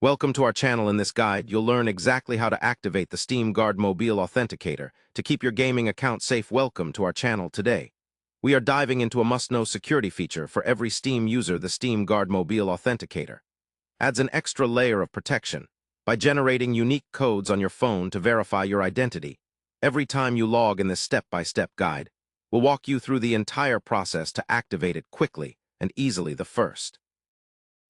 Welcome to our channel. In this guide, you'll learn exactly how to activate the Steam Guard Mobile Authenticator to keep your gaming account safe. Welcome to our channel today. We are diving into a must-know security feature for every Steam user. The Steam Guard Mobile Authenticator adds an extra layer of protection by generating unique codes on your phone to verify your identity. Every time you log in this step-by-step guide, we'll walk you through the entire process to activate it quickly and easily. The first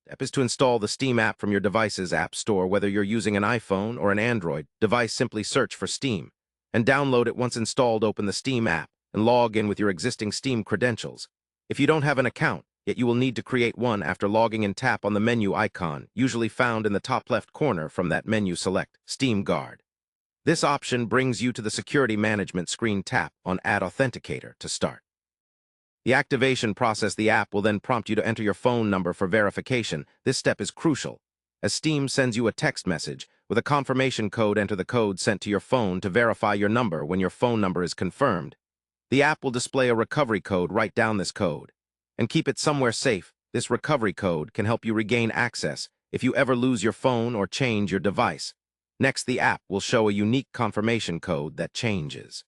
step is to install the Steam app from your device's app store. Whether you're using an iPhone or an Android device, simply search for Steam and download it. Once installed, open the Steam app and log in with your existing Steam credentials. If you don't have an account yet, you will need to create one. After logging in, tap on the menu icon, usually found in the top left corner. From that menu, select Steam Guard. This option brings you to the security management screen. Tap on Add Authenticator to start the activation process. The app will then prompt you to enter your phone number for verification. This step is crucial, as Steam sends you a text message with a confirmation code. Enter the code sent to your phone to verify your number. When your phone number is confirmed, the app will display a recovery code. Write down this code and keep it somewhere safe. This recovery code can help you regain access if you ever lose your phone or change your device. Next, the app will show a unique confirmation code that changes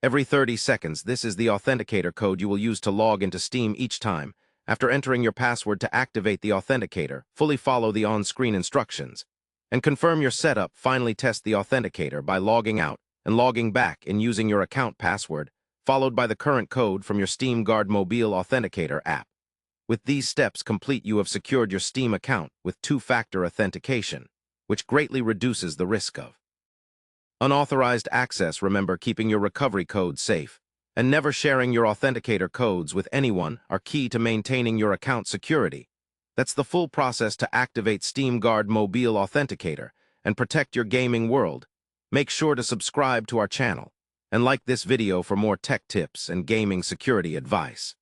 every 30 seconds. This is the authenticator code you will use to log into Steam each time. After entering your password to activate the authenticator, fully follow the on-screen instructions and confirm your setup. Finally, test the authenticator by logging out and logging back in using your account password, followed by the current code from your Steam Guard Mobile Authenticator app. With these steps complete, you have secured your Steam account with two-factor authentication, which greatly reduces the risk of unauthorized access. Remember, keeping your recovery code safe and never sharing your authenticator codes with anyone are key to maintaining your account security. That's the full process to activate Steam Guard Mobile Authenticator and protect your gaming world. Make sure to subscribe to our channel and like this video for more tech tips and gaming security advice.